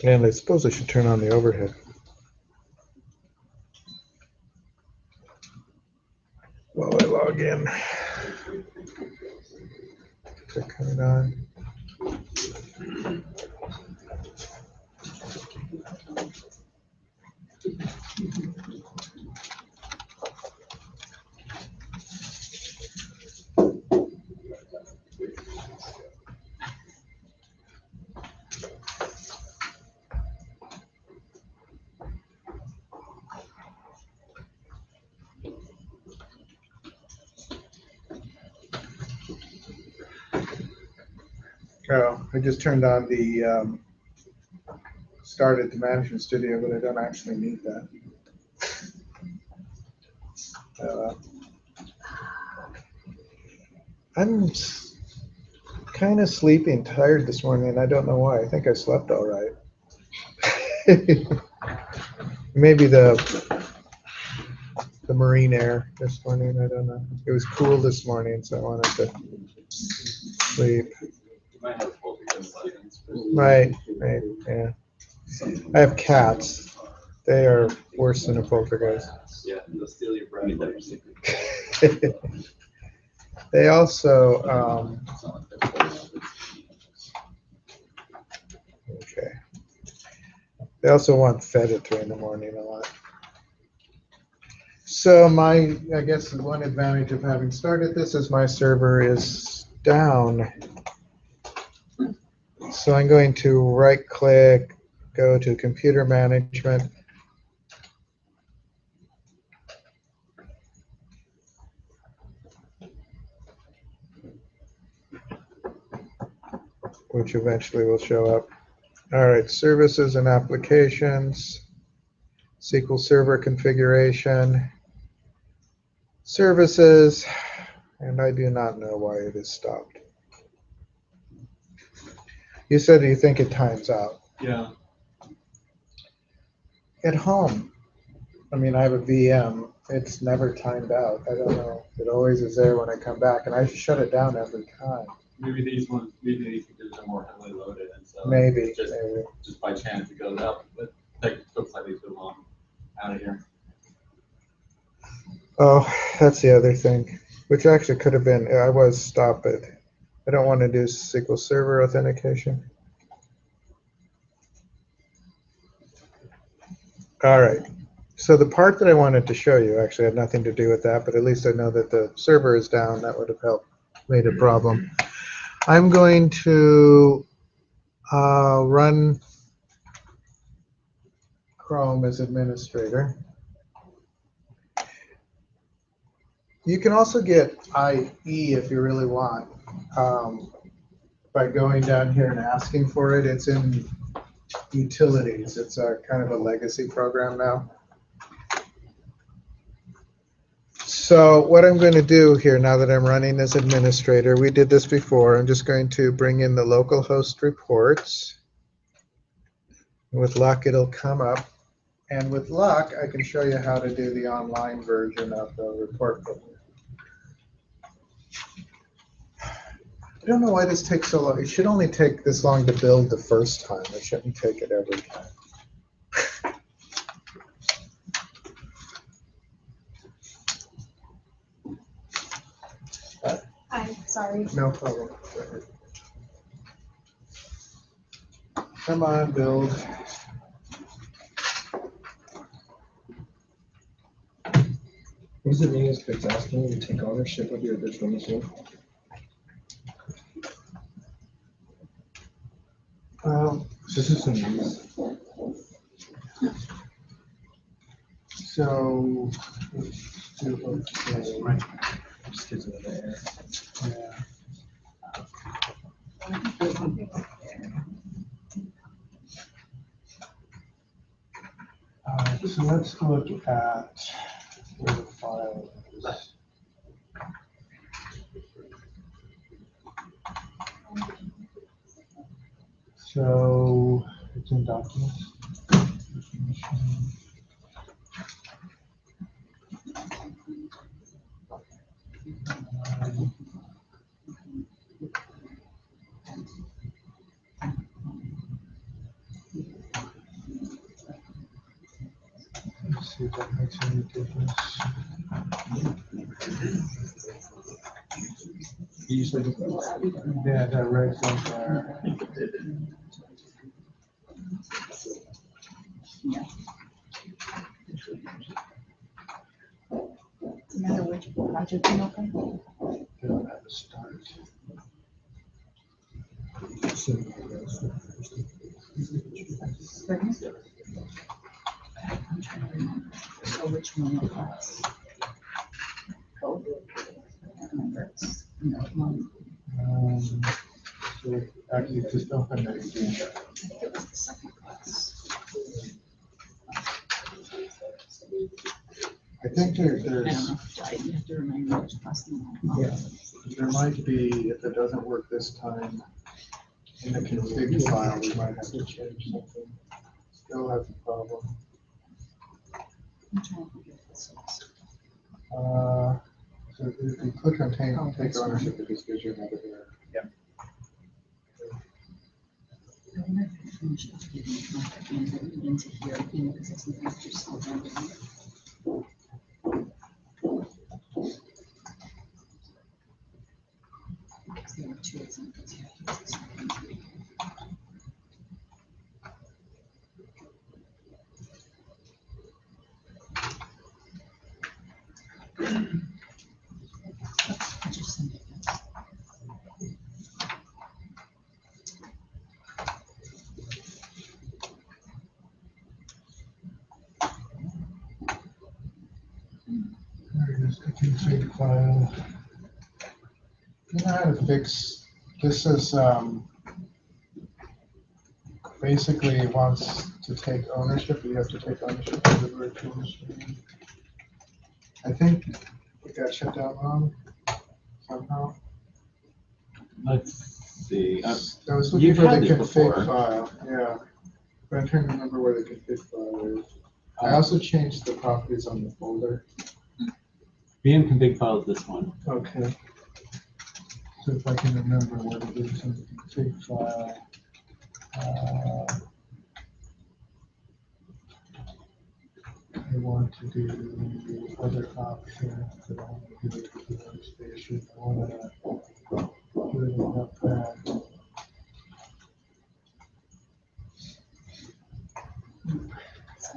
And I suppose I should turn on the overhead. While I log in. Click it on. Oh, I just turned on the started the management studio, but I don't actually need that. I'm kind of sleepy and tired this morning, and I don't know why. I think I slept all right. Maybe the marine air this morning. I don't know. It was cool this morning, so I wanted to sleep. Right, yeah. I have cats. They are worse than a poltergeist. Yeah, they'll steal your bread. They also, okay. They also want fed at 3 in the morning a lot. So I guess the one advantage of having started this is my server is down. So I'm going to right click, go to computer management. Which eventually will show up. All right, services and applications, SQL Server configuration, services, and I do not know why it is stopped. You said you think it times out. Yeah. At home, I mean, I have a VM. It's never timed out. I don't know. It always is there when I come back, and I shut it down every time. Maybe these computers are more heavily loaded, and so Maybe. Just by chance it goes out, but it took slightly too long out of here. Oh, that's the other thing, which actually could have been, I was stop it. I don't want to do SQL Server authentication. All right. So the part that I wanted to show you actually had nothing to do with that, but at least I know that the server is down. That would have helped, made a problem. I'm going to run Chrome as administrator. You can also get IE if you really want by going down here and asking for it. It's in utilities. It's a kind of a legacy program now. So what I'm going to do here now that I'm running as administrator, we did this before. I'm just going to bring in the localhost reports. With luck, it'll come up. And with luck, I can show you how to do the online version of the report book. I don't know why this takes so long. It should only take this long to build the first time. It shouldn't take it every time. Hi, sorry. No problem. Come on, build. What does it mean if it's asking you to take ownership of your virtual machine? This is some news. So, let's do okay. Just gives it an error. Yeah. So let's look at where the file is. So it's in documents. see if that makes any difference. You said Yeah, that right there. No matter which project you open. They don't have a start. Pardon? I'm trying to remember. So which one it was? Code? I can't remember. It's no one. So actually, just open that again. I think it was the second class. I think I don't there's, know. You have to remind me which class. Yeah. there might be, if it doesn't work this time, in the config file, we might have to change something. Still has a problem. I'm trying to forget this. So if you click on take, Oh, take that's ownership, it just gives you another error. I wonder if I finished off giving it my again, but we into here again because it's not just so random. Because there were two examples here. Here's the second three. I just sent it. There it is, the config file. You know how to fix, this is, basically it wants to take ownership, you have to take ownership of the virtual machine. I think it got shut down wrong somehow. Let's see. I was looking You've for the had this config before. file, yeah. But I'm trying to remember where the config file is. I also changed the properties on the folder. VM config file is this one. Okay. So if I can remember what it is in the config file. I want to do the other option, but I want to do it with the workstation. I want to do it up that.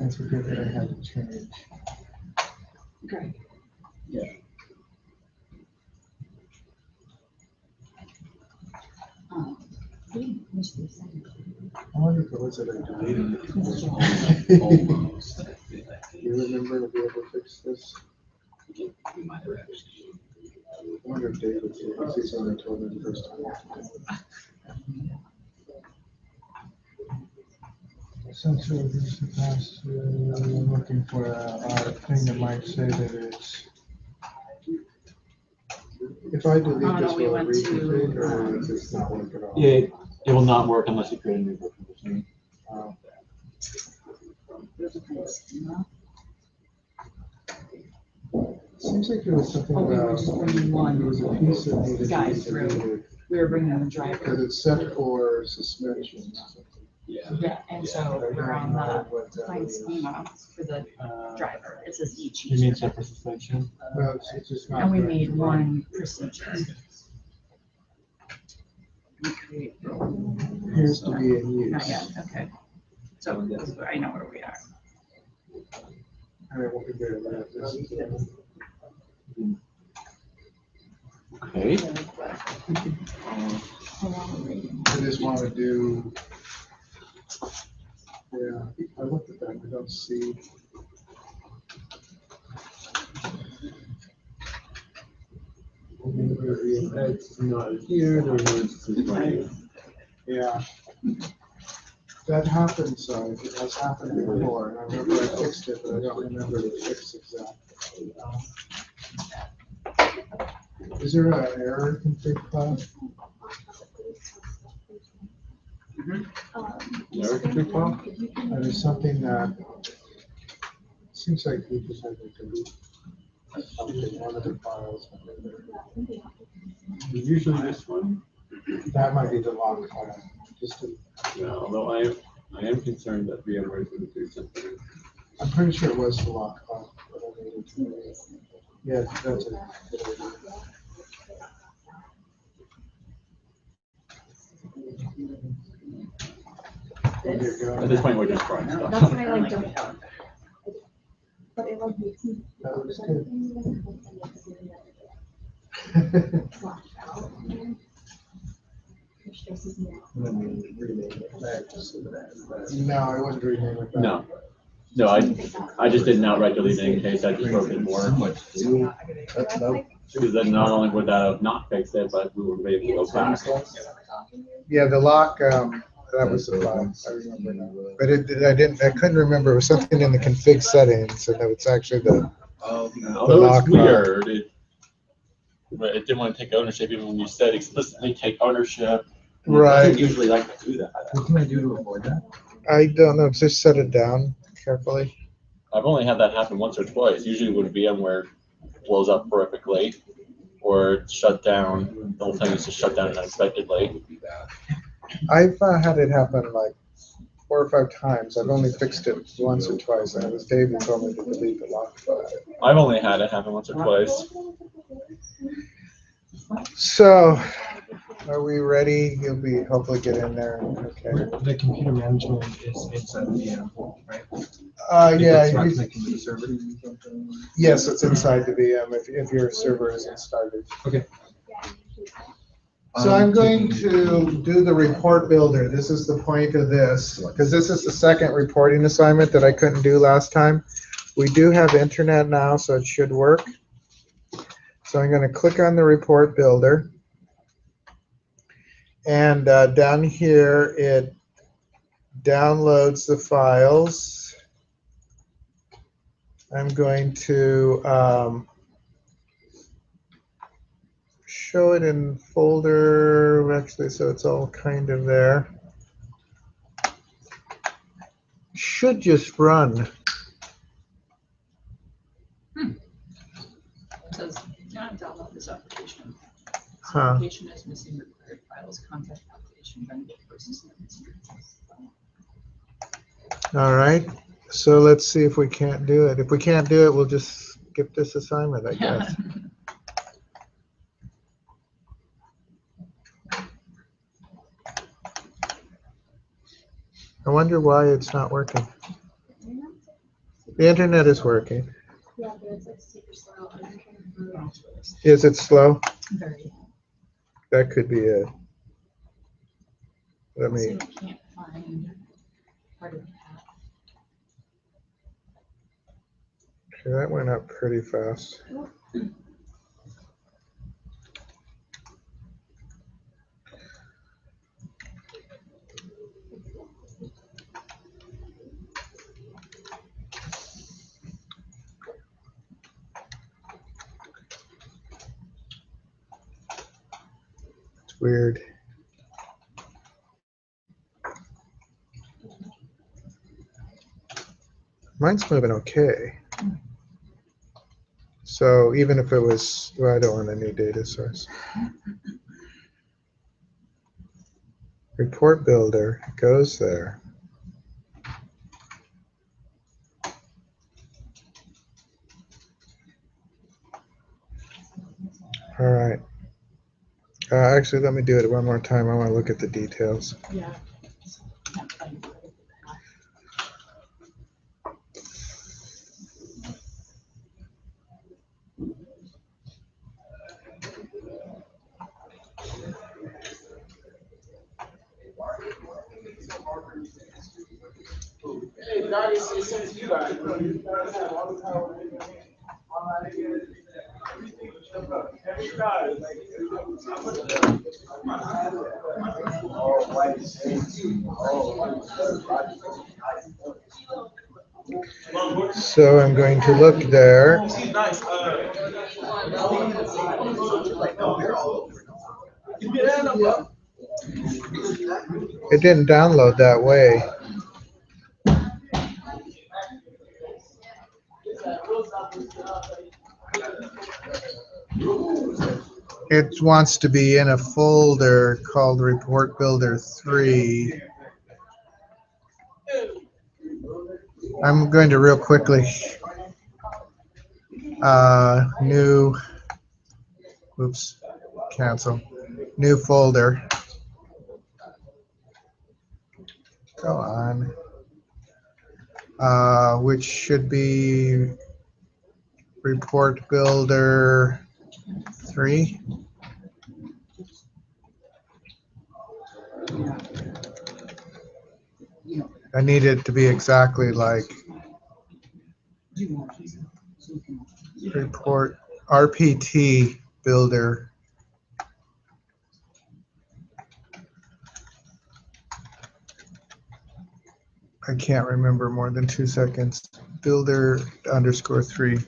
I forget that I had to change. Great. Where's the second? I wonder if it was that I deleted It's Almost. it. Do you remember to be able to fix this? We might have. I wonder if David did, because he's only told me the first time. Essentially, this is past, I'm looking for a thing that might say that it's. If I delete Oh, no, this, we will it went to, reconfig or will it just not work at all? Yeah, it will not work unless you create a new virtual machine. Seems like there was something Oh, we were about, just bringing one there was a piece that needed to guy be through. deleted. We were bringing the Because driver. it's set for suspensions. Yeah. Yeah, and so we're on the find Well, schema for the driver. It says each. You mean separate suspension? it's just not. And we right. made one procedure. We create. Appears to be in use. Not yet, okay. So I know where we are. I mean, what we do, this. Okay. I just want to do. Yeah, I looked at that, I don't see. It's not here, there was right. Yeah. That happens, it has happened before, and I remember I fixed it, but I don't remember the fix exactly. Is there an error config file? Error config file? There's something that, seems like we just had to delete something, one of the files. Usually this one. That might be the log file, just to. Yeah, although I am concerned that VMware is going to do something I'm pretty sure it was the lock off. But I needed to. Yeah, that's a good idea. There you go. At this point, we're just trying That's stuff. why I like don't. But it like makes me. That looks good. Black out. Which stresses me out. And then we rename it back just so that that's. No, I wouldn't rename it. that. No. No, I just didn't outright delete it in case I just broke it more. That's dope. Because then not only would that have not fixed it, but we would be able to go back. Yeah, the lock, that was the problem. I remember now. But I couldn't remember. It was something in the config settings, and it's actually the, Although lock it's weird, it didn't want to take ownership even when you said explicitly take ownership. It Right. doesn't usually like to do that. What can I do to avoid that? I don't know, just set it down carefully. I've only had that happen once or twice. Usually when VMware blows up horrifically or shut down, the whole thing is just shut down unexpectedly. I've had it happen like 4 or 5 times. I've only fixed it once or twice, and it was Dave who told me to delete the lock file. I've only had it happen once or twice. So, are we ready? You'll be hopefully get in there. Okay. The computer management is inside the VM, right? Yeah. It's not you- connecting to the server. Yes, it's inside the VM if your server isn't started. Okay. So I'm going to do the report builder. This is the point of this, because this is the second reporting assignment that I couldn't do last time. We do have internet now, so it should work. So I'm going to click on the report builder. And down here, it downloads the files. I'm going to show it in folder, actually, so it's all kind of there. Should just run. It says, not download this application. This Huh. application is missing required files, contact application, benefit versus administrator. All right, so let's see if we can't do it. If we can't do it, we'll just skip this assignment, I guess. I wonder why it's not working. The internet is working. Yeah, but it's like super slow. I'm trying to remember. Is it slow? Very. That could be it. Let So me, you can't find part of the path. okay, that went up pretty fast. It's weird. Mine's moving okay. So even if it was, well, I don't want a new data source. Report builder goes there. All right. Actually, let me do it one more time. I want to look at the details. Yeah. Can't find part of the path. Hey, God is saying to you guys. So I'm going to look there. Nice. It didn't download that way. It wants to be in a folder called Report Builder 3. I'm going to real quickly new, oops, cancel, new folder. Go on. Which should be Report Builder 3. I need it to be exactly like Report RPT Builder. I can't remember more than 2 seconds. Builder _ 3.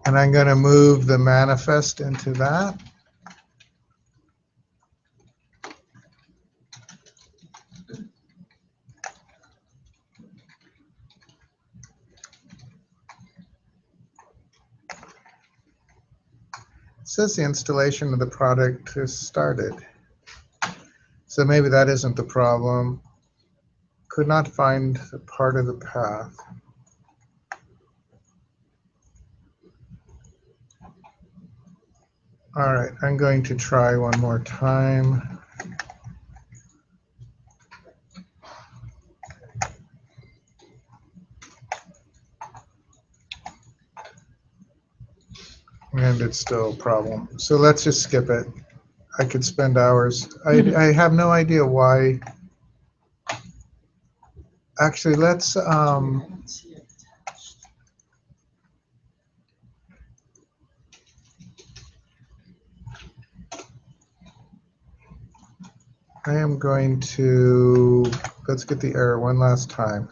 And I'm going to move the manifest into that. It says the installation of the product has started. So maybe that isn't the problem. Could not find the part of the path. All right, I'm going to try one more time. And it's still a problem. So let's just skip it. I could spend hours. I have no idea why. Actually, let's I am going to, let's get the error one last time.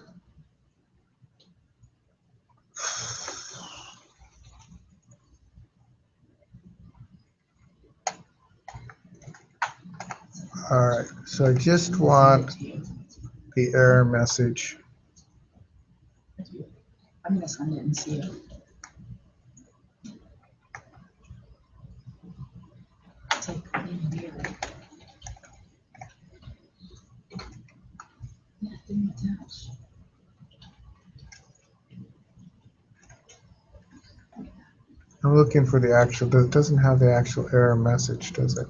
All right, so I just want the error message. I'm gonna send it and see it. It's like in here. Yeah, it didn't attach. I'm looking for the actual, it doesn't have the actual error message, does it?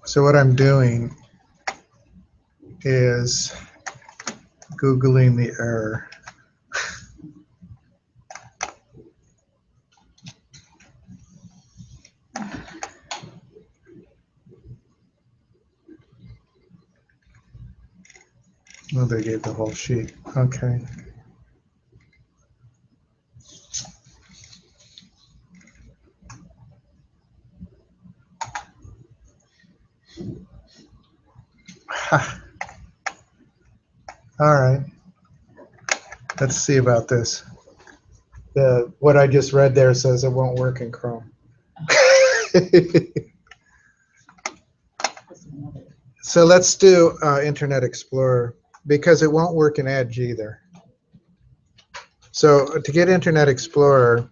So what I'm doing is Googling the error. Oh, they gave the whole sheet. Okay. All right. Let's see about this. What I just read there says it won't work in Chrome. So let's do Internet Explorer because it won't work in Edge either. So to get Internet Explorer,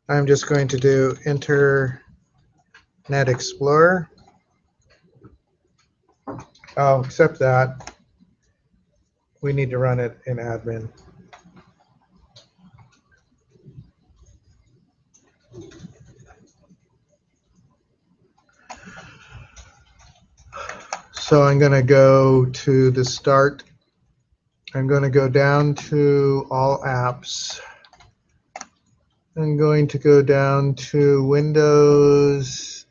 I'm just going to do Internet Explorer. Oh, except that we need to run it in admin. So I'm going to go to the start. I'm going to go down to all apps. I'm going to go down to Windows.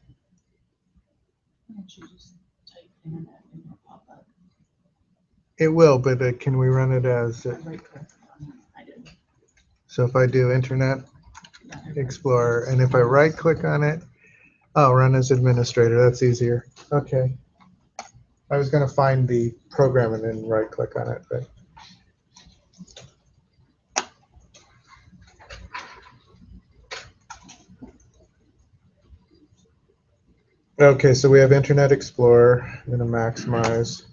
Why don't you just type internet and it'll pop up? It will, but can we run it as? Right click on it. I did. So if I do Internet Yeah, Explorer, and if I right click on it, oh, run as administrator, that's easier. Okay. I was going to find the program and then right click on it, but. Okay, so we have Internet Explorer. I'm going to maximize.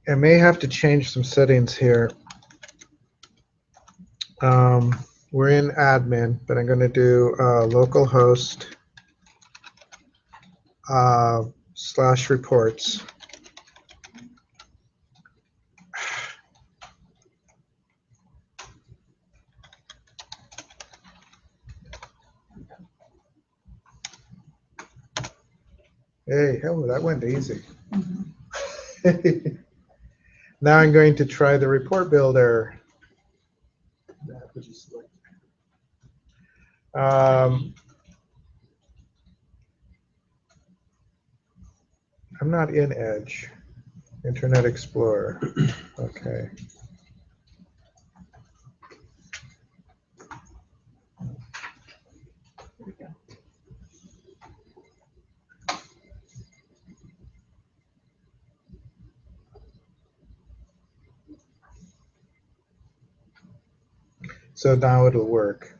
I may have to change some settings here. We're in admin, but I'm going to do localhost /reports. Hey, hell, that went easy. Now I'm going to try the report builder. I'm not in Edge. Internet Explorer. Okay. There we go. So now it'll work.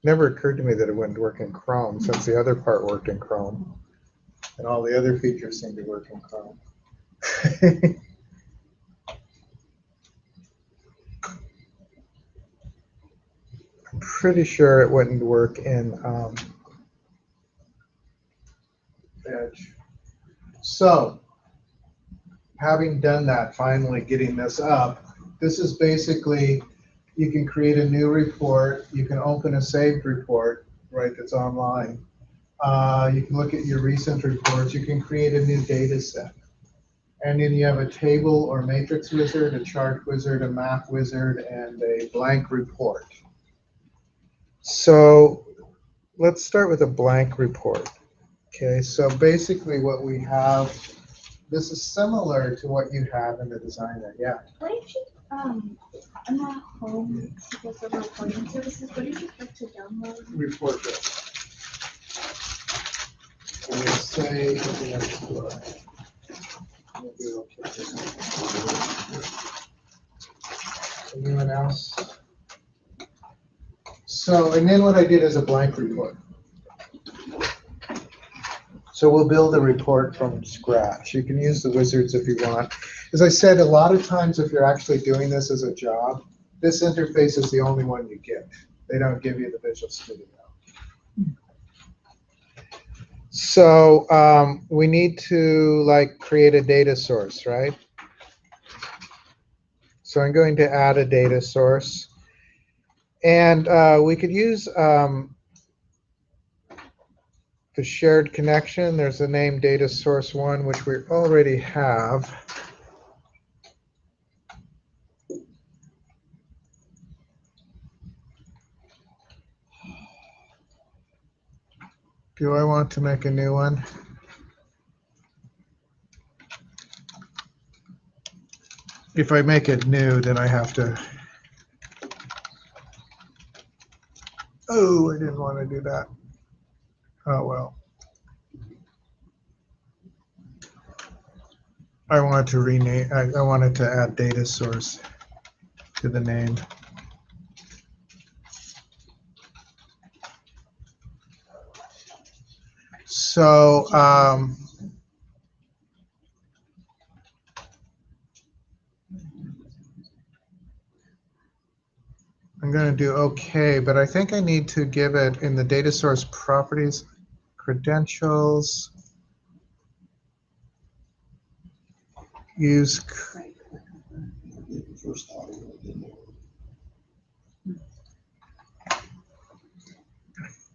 Never occurred to me that it wouldn't work in Chrome since the other part worked in Chrome. And all the other features seem to work in Chrome. I'm pretty sure it wouldn't work in Edge. So, having done that, finally getting this up, this is basically, you can create a new report. You can open a saved report, right, that's online. You can look at your recent reports. You can create a new data set. And then you have a table or matrix wizard, a chart wizard, a map wizard, and a blank report. So let's start with a blank report. Okay, so basically what we have, this is similar to what you have in the designer. Yeah. What if you, I'm not home with the reporting services, what if you click to download? Report this. And we say Internet Explorer. Maybe we'll keep this. Anyone else? So, and then what I did is a blank report. So we'll build a report from scratch. You can use the wizards if you want. As I said, a lot of times if you're actually doing this as a job, this interface is the only one you get. They don't give you the Visual Studio. So we need to create a data source, right? So I'm going to add a data source. And we could use the shared connection. There's a name data source 1, which we already have. Do I want to make a new one? If I make it new, then I have to. Oh, I didn't want to do that. Oh, well. I wanted to rename, I wanted to add data source to the name. So, I'm going to do OK, but I think I need to give it in the data source properties, credentials, use.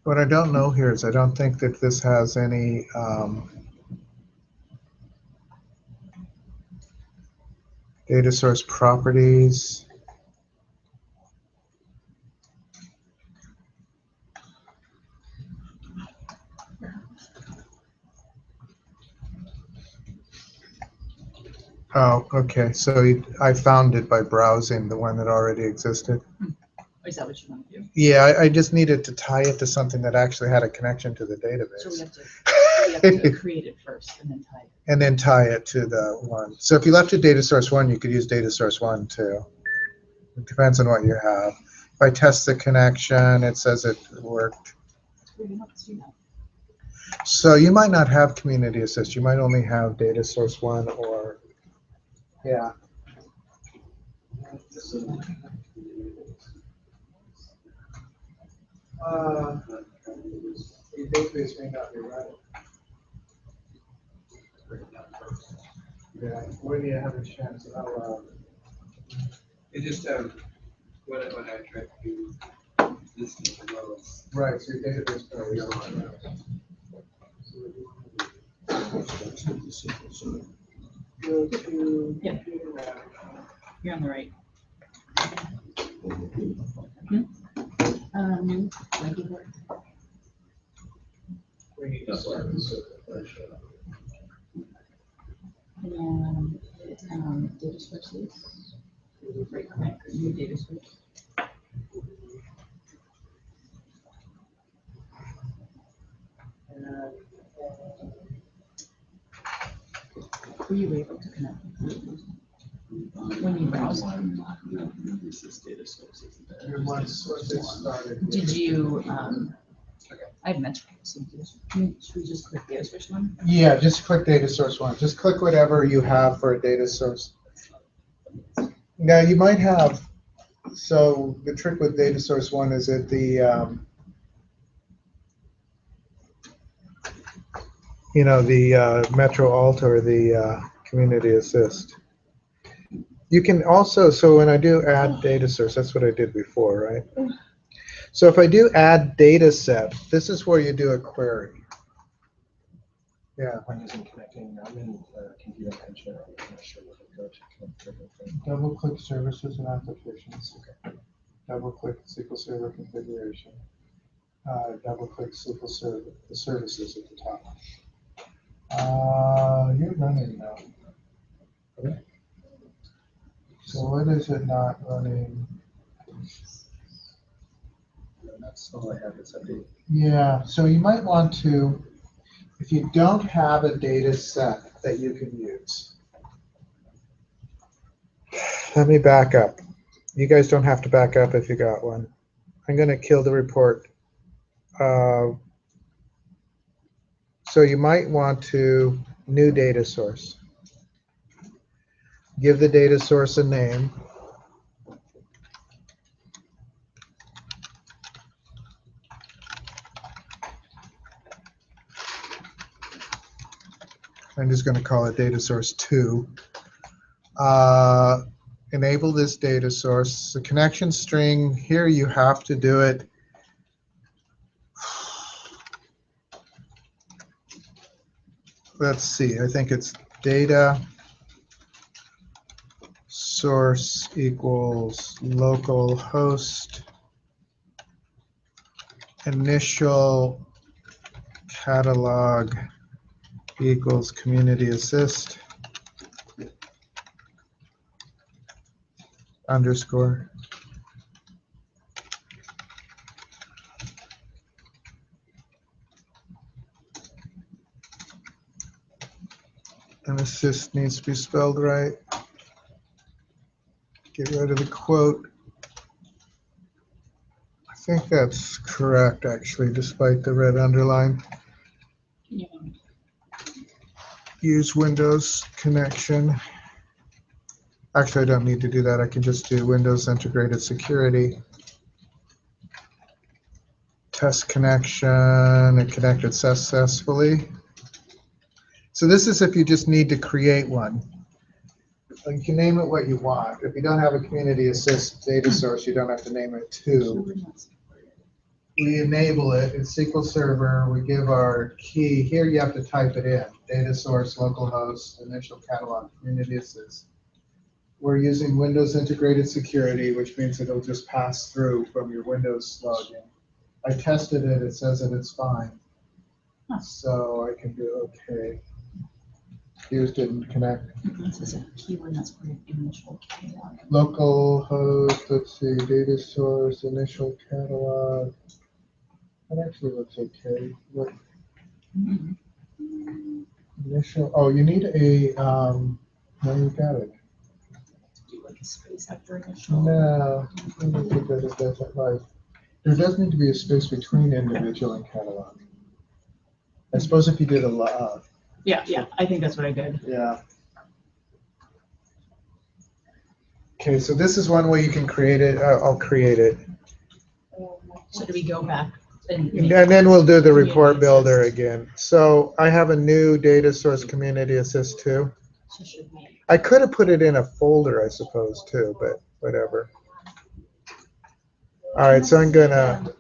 What I don't know here is I don't think that this has any data source properties. Oh, okay. So I found it by browsing the one that already existed. Is that what you want to do? Yeah, I just needed to tie it to something that actually had a connection to the database. So we have to create it first and then type. and then tie it to the one. So if you left it data source 1, you could use data source 1 too. It depends on what you have. If I test the connection, it says it worked. We're not seeing that. So you might not have community assist. You might only have data source 1 or, yeah. Your database may not be running. Yeah, when do you have a chance? It just, when I tried to listen to the lows. Right, so your database probably is on. Go to. Yep. You're on the right. Regular. And data sources. Right click, new data source. Were you able to connect when you browsed? Your one source is started. Did you, I have mentioned, so should we just click data source one? Yeah, just click data source 1. Just click whatever you have for a data source. Now you might have, so the trick with data source 1 is that the, the Metro Alt or the Community Assist. You can also, so when I do add data source, that's what I did before, right? So if I do add data set, this is where you do a query. Yeah. I'm using connecting, I'm in computer manager, I'm not sure where to go to connect everything. Double click services and applications. Double click SQL Server configuration. Double click SQL Server, the services at the top. You're running now. Okay. So what is it not running? That's all I have is update. Yeah, so you might want to, if you don't have a data set that you can use. Let me back up. You guys don't have to back up if you got one. I'm going to kill the report. So you might want to new data source. Give the data source a name. I'm just going to call it data source 2. Enable this data source. The connection string, here you have to do it. Let's see, I think it's data source equals local host initial catalog equals community assist underscore. And assist needs to be spelled right. Get rid of the quote. I think that's correct, actually, despite the red underline. Yeah. Use Windows connection. Actually, I don't need to do that. I can just do Windows Integrated Security. Test connection. It connected successfully. So this is if you just need to create one. You can name it what you want. If you don't have a community assist data source, you don't have to name it too. We enable it in SQL Server. We give our key. Here you have to type it in. Data source, localhost, initial catalog, community assist. We're using Windows Integrated Security, which means it'll just pass through from your Windows login. I tested it. It says that it's fine. So I can do OK. Used didn't connect. This is a keyword that's for initial catalog. Local host, let's see, data source, initial catalog. That actually looks okay. What, Initial, oh, you need a, no, you got it. Do like a space after initial. No, I don't think that it does it right. There does need to be a space between individual and catalog. I suppose if you did a lot, Yeah, I think that's what I did. yeah. Okay, so this is one way you can create it. I'll create it. So do we go back and? And then we'll do the report Community builder assist. again. So I have a new data source, Community Assist 2. So should we? I could have put it in a folder, I suppose, too, but whatever. All right, so I'm gonna,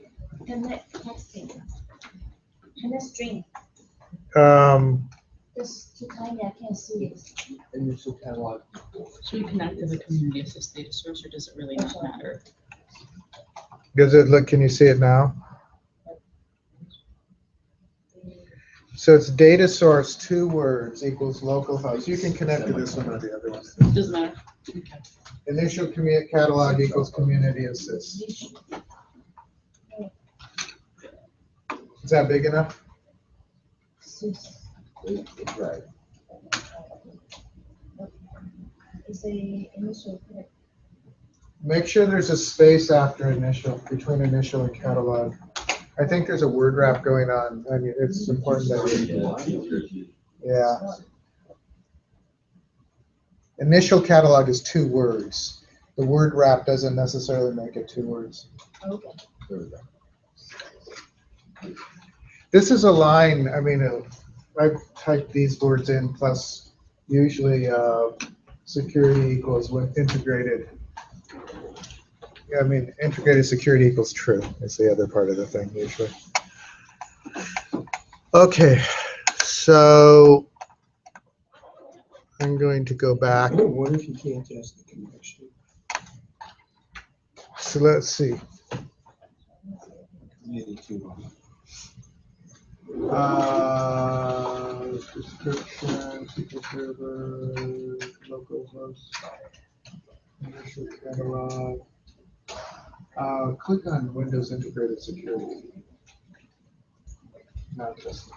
Connect texting. Connect string. Just too tiny, I can't see it. Initial catalog. Should we connect to the community assist data source, or does it really not matter? does it look, can you see it now? So it's data source, 2 words equals localhost. You can connect to this one or the other one. Doesn't matter. Okay. Initial catalog equals Community Assist. Is that big enough? Right. It's a initial. Make sure there's a space after initial, between initial and catalog. I think there's a word wrap going on. I mean, it's important that yeah. Initial catalog is 2 words. The word wrap doesn't necessarily make it 2 words. Okay. This is a line, I mean, I've typed these words in plus usually security equals when integrated. Yeah, I mean, integrated security equals true is the other part of the thing usually. Okay, so I'm going to go back. What if you can't test the connection? So let's see. Maybe too Description, SQL Server, localhost, initial catalog. Click on Windows Integrated Security. Not just.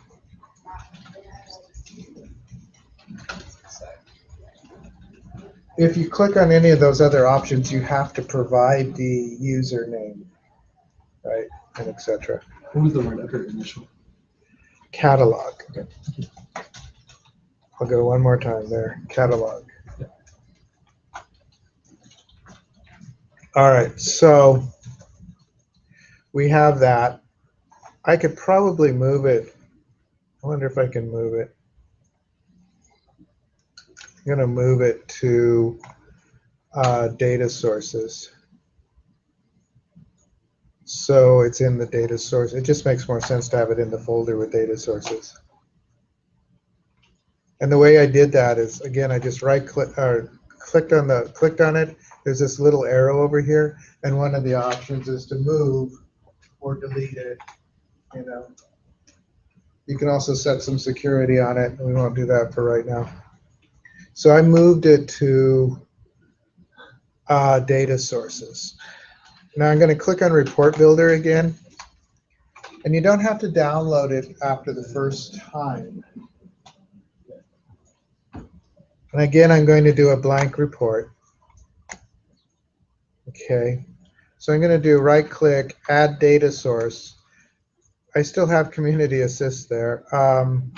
If you click on any of those other options, you have to provide the username, right, and etc. What was the word after initial? Catalog. I'll go one more time there. Catalog. All right, so we have that. I could probably move it. I wonder if I can move it. I'm going to move it to data sources. So it's in the data source. It just makes more sense to have it in the folder with data sources. And the way I did that is, again, I just clicked on it. There's this little arrow over here, and one of the options is to move or delete it. You know, you can also set some security on it. We won't do that for right now. So I moved it to data sources. Now I'm going to click on Report Builder again. And you don't have to download it after the first time. And again, I'm going to do a blank report. Okay. So I'm going to do right click, add data source. I still have Community Assist there. Can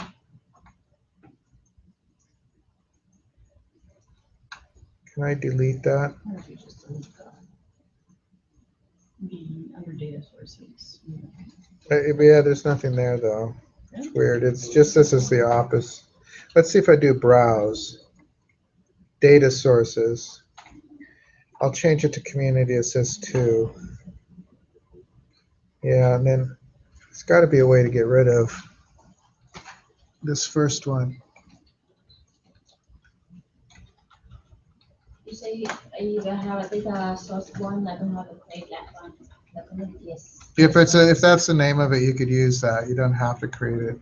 I delete that? Or if you just delete that. Be under data sources. Yeah, there's nothing there though. It's weird. It's just this is the office. Let's see if I do browse. Data sources. I'll change it to Community Assist 2. Yeah, and then there's got to be a way to get rid of this first one. You say you don't have a data source one, I don't have to create that one. The community is. If that's the name of it, you could use that. You don't have to create it.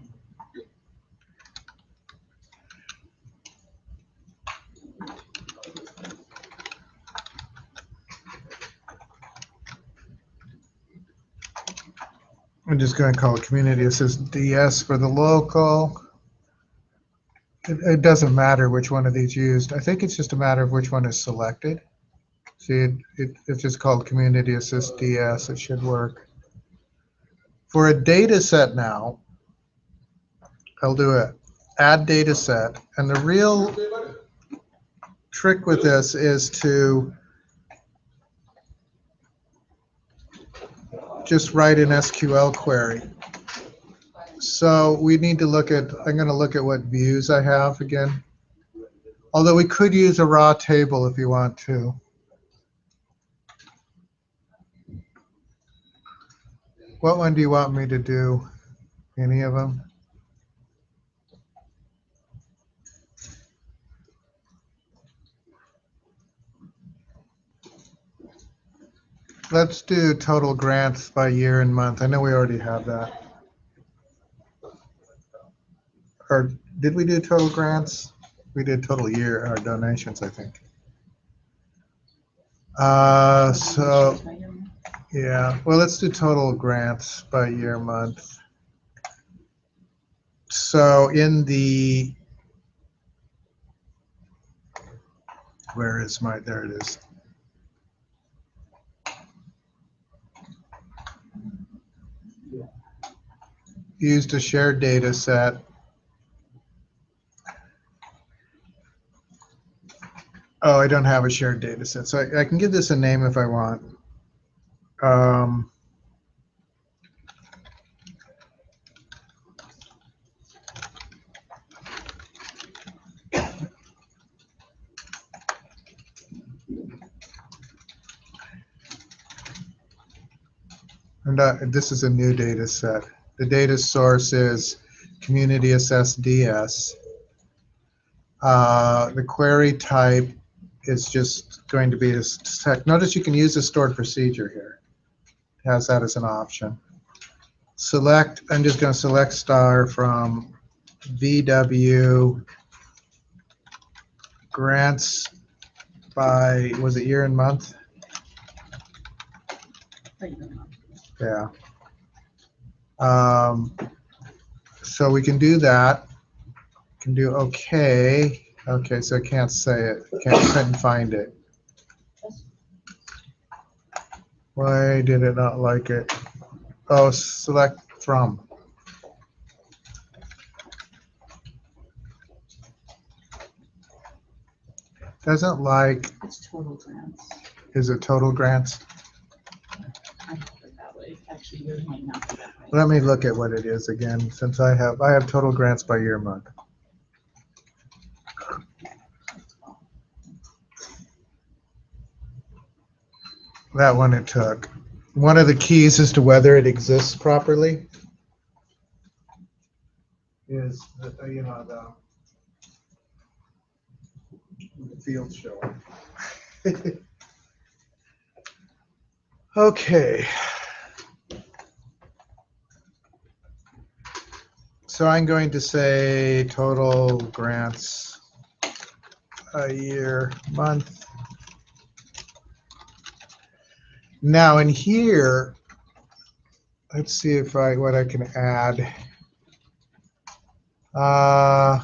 I'm just going to call it Community Assist DS for the local. it doesn't matter which one of these used. I think it's just a matter of which one is selected. See, it's just called Community Assist DS. It should work. For a data set now, I'll do a add data set. And the real trick with this is to just write an SQL query. So we need to look at, I'm going to look at what views I have again. Although we could use a raw table if you want to. What one do you want me to do? Any of them? Let's do total grants by year and month. I know we already have that. Or did we do total grants? We did total year or donations, I think. So yeah, well, let's do total grants by year, month. So in the, where is my, there it is. Used a shared data set. Oh, I don't have a shared data set, so I can give this a name if I want. And this is a new data set. The data source is Community Assess DS. The query type is just going to be a text. Notice you can use a stored procedure here. It has that as an option. Select, I'm just going to select star from VW grants by, was it year and month? Yeah. So we can do that. Can do okay. Okay, so I can't say it. Couldn't find it. Why did it not like it? Oh, select from. Doesn't like. It's total grants. Is it total grants? I have it that way. Actually, yours might not be that way. Let me look at what it is again, since I have total grants by year month. That one it took. One of the keys as to whether it exists properly is the field showing. Okay. So I'm going to say total grants a year, month. Now in here, let's see if what I can add. I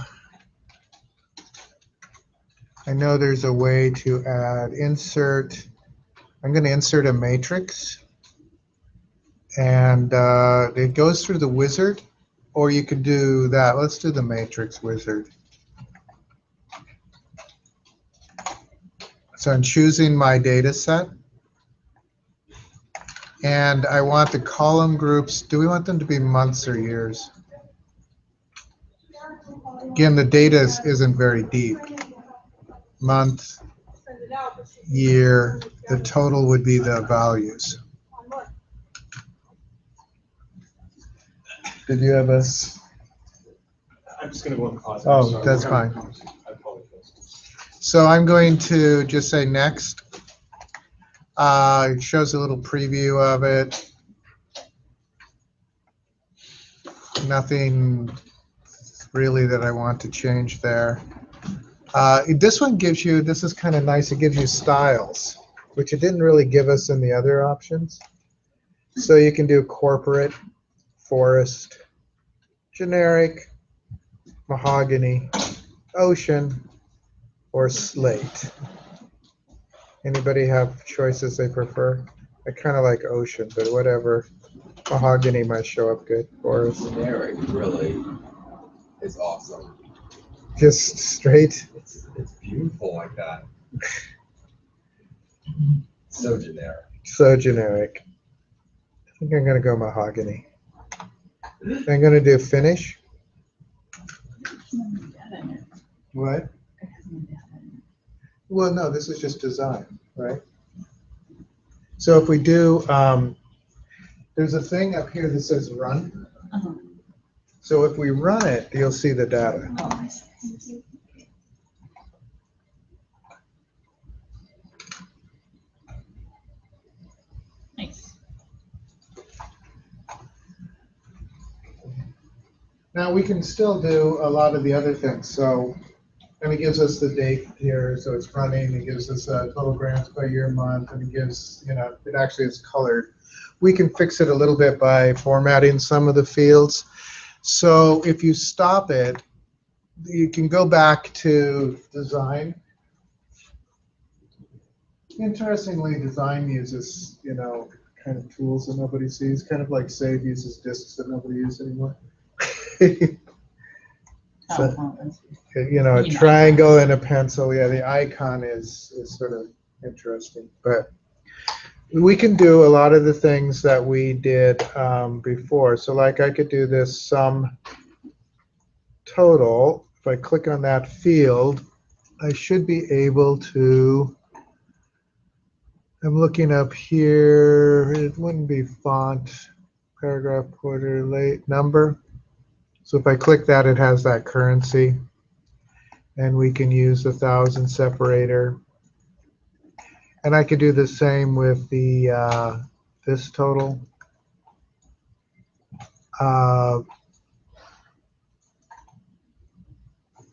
know there's a way to add insert. I'm going to insert a matrix, and it goes through the wizard, or you could do that. Let's do the matrix wizard. So I'm choosing my data set. And I want the column groups, do we want them to be months or years? Again, the data isn't very deep. Month, year, the total would be the values. Did you have us? I'm just gonna go in the closet. Oh, Sorry. that's fine. I apologize. So I'm going to just say next. It shows a little preview of it. Nothing really that I want to change there. This one gives you, this is kind of nice, it gives you styles, which it didn't really give us in the other options. So you can do corporate, forest, generic, mahogany, ocean or slate. Anybody have choices they prefer? I kind of like ocean, but whatever. Mahogany might show up good for us. Generic, really, is awesome. Just straight. It's beautiful like that. So generic. So generic. I think I'm gonna go mahogany. I'm gonna do finish. What? Well, no, this is just design, right? So if we do, there's a thing up here that says run. Uh-huh. So if we run it, you'll see the data. Oh, I see. Nice. Now we can still do a lot of the other things. So, and it gives us the date here, so it's running. It gives us total grants by year, month, and it gives, it actually is colored. We can fix it a little bit by formatting some of the fields. So if you stop it, you can go back to design. Interestingly, design uses, kind of tools that nobody sees, kind of like Save uses disks that nobody uses anymore. So, a triangle and a pencil. Yeah, the icon is sort of interesting. But we can do a lot of the things that we did before. So like I could do this sum total. If I click on that field, I should be able to, I'm looking up here, it wouldn't be font, paragraph, quarter, late, number. So if I click that, it has that currency. And we can use the 1,000 separator. And I could do the same with the this total.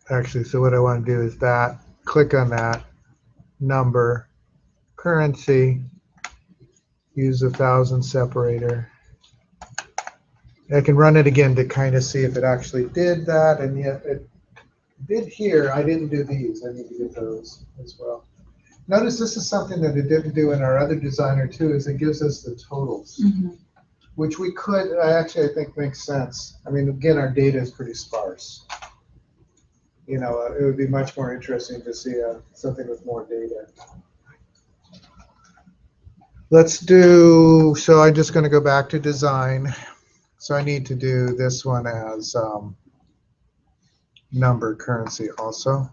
Actually, so what I want to do is that, click on that, number, currency, use the 1,000 separator. I can run it again to kind of see if it actually did that, and yet it did here. I didn't do these. I need to get those as well. Notice this is something that it didn't do in our other designer too, is it gives us the totals, which we could, actually I think makes sense. I mean, again, our data is pretty sparse. It would be much more interesting to see something with more data. Let's do, so I'm just going to go back to design. So I need to do this one as number currency also.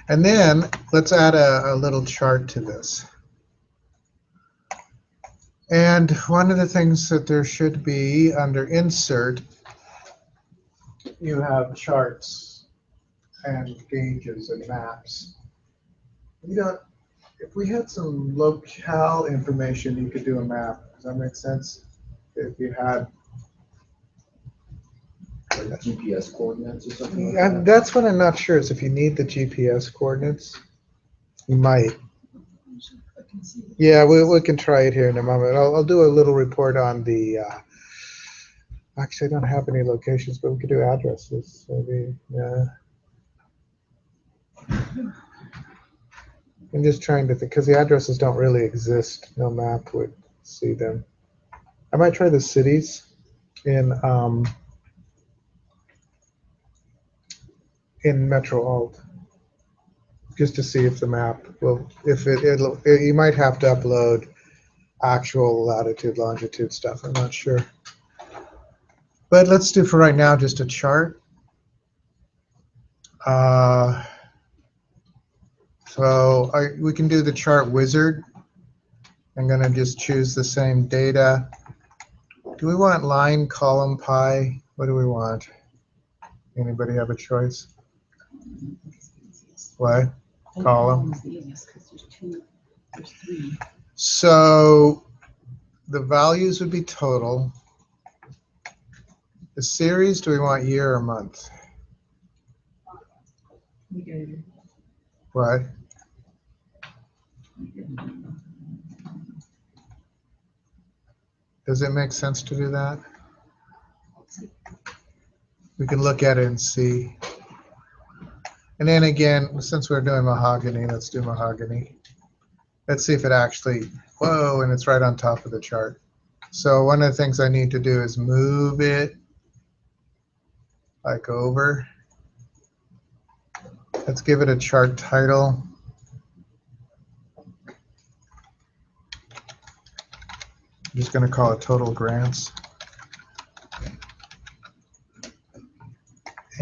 And then let's add a little chart to this. And one of the things that there should be under insert, you have charts and gauges and maps. If we had some locale information, you could do a map. Does that make sense? If you had, Like GPS coordinates or something like that. that's what I'm not sure is if you need the GPS coordinates, you might. Yeah, we can try it here in a moment. I'll do a little report on the. Actually, I don't have any locations, but we could do addresses. Maybe, yeah. I'm just trying to think because the addresses don't really exist. No map would see them. I might try the cities in Metro Alt, just to see if the map will, if you might have to upload actual latitude, longitude stuff. I'm not sure. But let's do for right now just a chart. So we can do the chart wizard. I'm going to just choose the same data. Do we want line, column, pie? What do we want? Anybody have a choice? What? Column. So the values would be total. The series, do we want year or month? What? Does it make sense to do that? We can look at it and see. And then again, since we're doing mahogany, let's do mahogany. Let's see if it actually, whoa, and it's right on top of the chart. So one of the things I need to do is move it like over. Let's give it a chart title. I'm just going to call it total grants.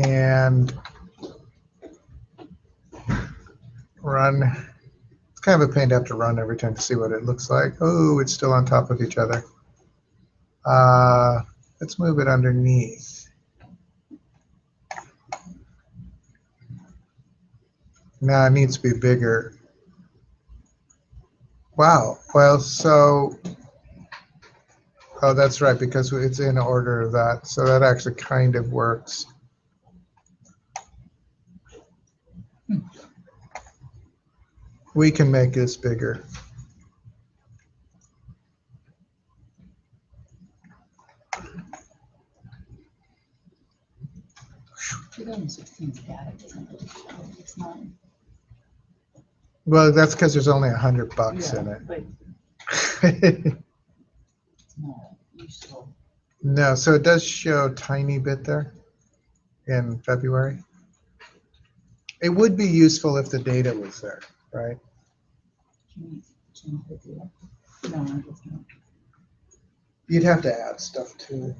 And run. It's kind of a pain to have to run every time to see what it looks like. Oh, it's still on top of each other. Let's move it underneath. Now it needs to be bigger. Wow. Well, so, oh, that's right, because it's in order of that. So that actually kind of works. We can make this bigger. 2016's data isn't really showing. It's not. Well, that's because there's only $100 in But it. it's not useful. No, so it does show a tiny bit there in February. It would be useful if the data was there, right? Can you change the data? No, I guess not. You'd have to add stuff to it.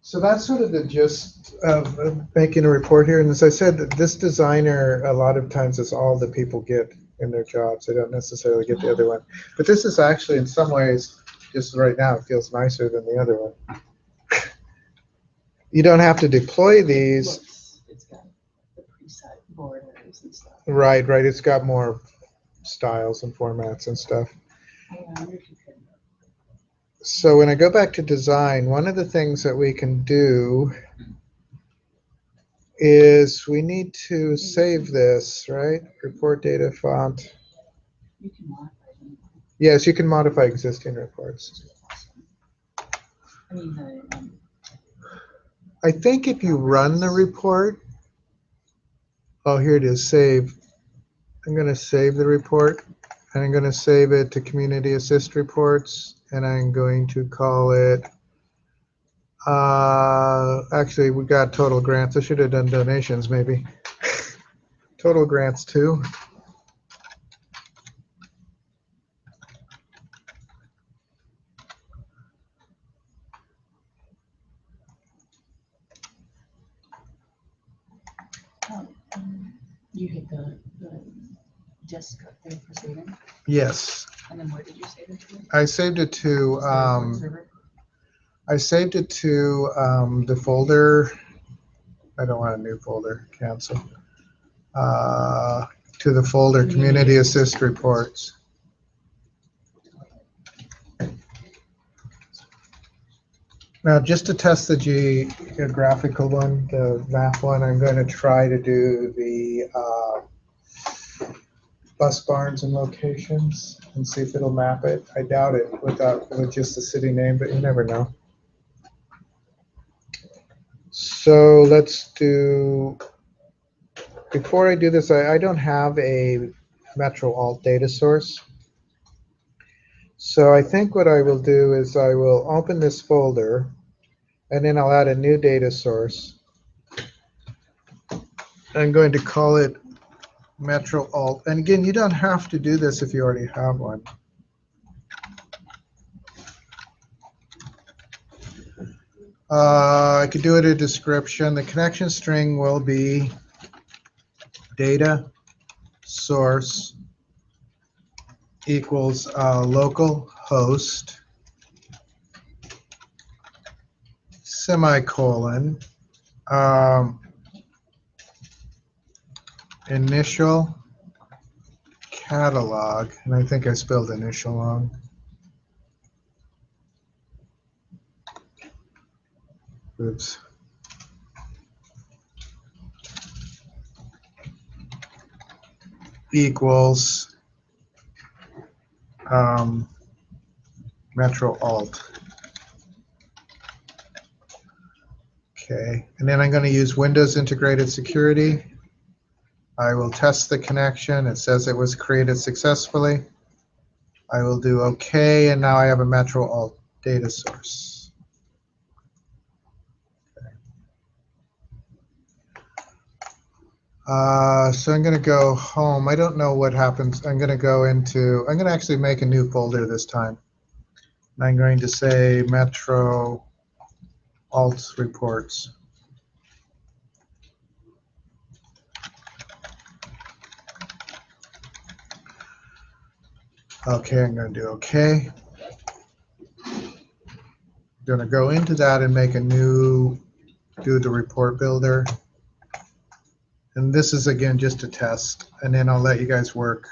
So that's sort of the gist of making a report here. And as I said, this designer, a lot of times is all the people get in their jobs. They don't necessarily get the other one. But this is actually, in some ways, just right now, it feels nicer than the other one. You don't have to deploy these. Looks, it's got the preset borders and stuff. Right. It's got more styles and formats and stuff. I wonder if you could. So when I go back to design, one of the things that we can do is we need to save this, right? Report data font. You can modify them. Yes, you can modify existing reports. I mean, the, I think if you run the report, oh, here it is, save. I'm going to save the report, and I'm going to save it to Community Assist Reports, and I'm going to call it, actually, we got total grants. I should have done donations, maybe. Total grants 2. you hit the disk up there for saving, Yes. and then where did you save it to? I saved it to, Server? the folder. I don't want a new folder, cancel. To the folder Community Assist Reports. Now, just to test the geographical one, the map one, I'm going to try to do the bus barns and locations and see if it'll map it. I doubt it with just the city name, but you never know. So let's do, before I do this, I don't have a Metro Alt data source. So I think what I will do is I will open this folder, and then I'll add a new data source. I'm going to call it Metro Alt. And again, you don't have to do this if you already have one. I could do it a description. The connection string will be data source equals local host semicolon initial catalog, and I think I spelled initial wrong. Oops. Equals Metro Alt. Okay, and then I'm going to use Windows Integrated Security. I will test the connection. It says it was created successfully. I will do OK, and now I have a Metro Alt data source. So I'm going to go home. I don't know what happens. I'm going to actually make a new folder this time. I'm going to say Metro Alt Reports. Okay, I'm going to do OK. I'm going to go into that and make a new, do the report builder. And this is, again, just a test, and then I'll let you guys work.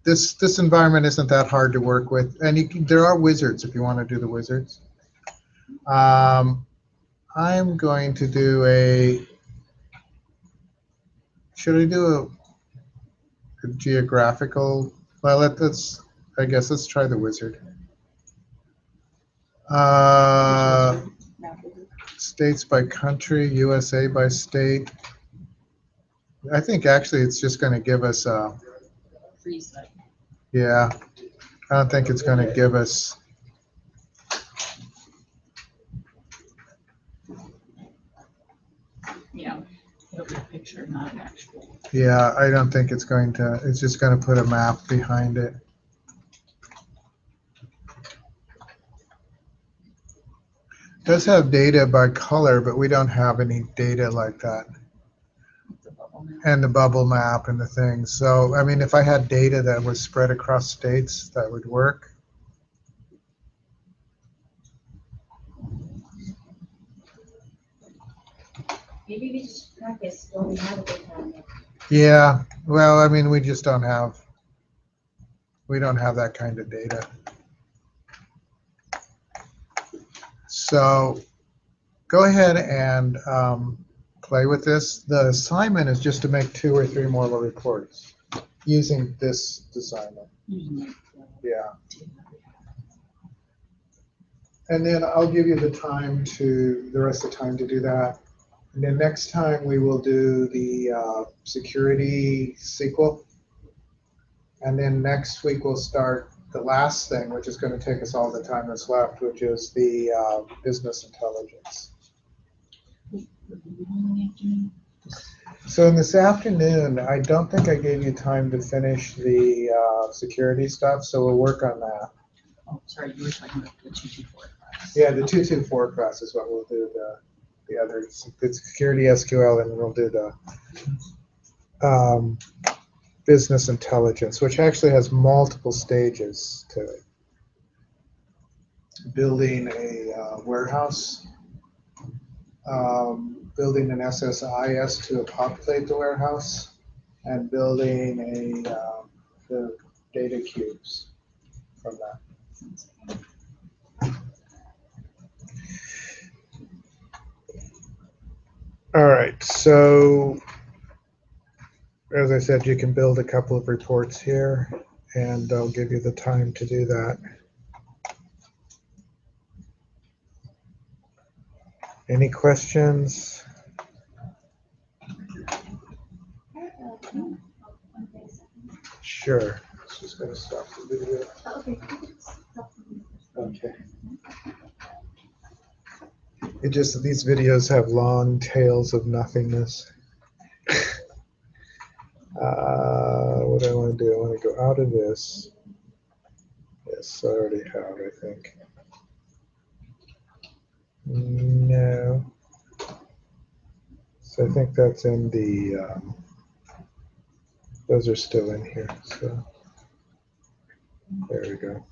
This environment isn't that hard to work with, and there are wizards if you want to do the wizards. I'm going to do a, should I do a geographical, well, I guess let's try the wizard. States by country, USA by state. I think actually it's just going to give us a, Freeze. yeah, I don't think it's going to give us, Yeah, it'll be a picture, not an actual. yeah, I don't think it's going to, it's just going to put a map behind it. It does have data by color, but we don't have any data like that. The bubble map. And the bubble map and the things. So, I mean, if I had data that was spread across states, that would work. Maybe we just practice what we have at the time. Yeah, well, I mean, we don't have that kind of data. So go ahead and play with this. The assignment is just to make 2 or 3 more reports using this assignment. Yeah. And then I'll give you the rest of the time to do that. And then next time we will do the security sequel. And then next week we'll start the last thing, which is going to take us all the time that's left, which is the business intelligence. So in this afternoon, I don't think I gave you time to finish the security stuff, so we'll work on that. Oh, sorry, you were talking about the 224 class. Yeah, the 224 class is what we'll do. The other, it's security SQL, and we'll do the business intelligence, which actually has multiple stages to it. Building a warehouse, building an SSIS to populate the warehouse, and building the data cubes from that. All right, so as I said, you can build a couple of reports here, and I'll give you the time to do that. Any questions? Sure. It's just going to stop the video. Okay. Okay. It just, these videos have long tails of nothingness. What do I want to do? I want to go out of this. Yes, I already have, I think. No. So I think that's in the, those are still in here. So there we go.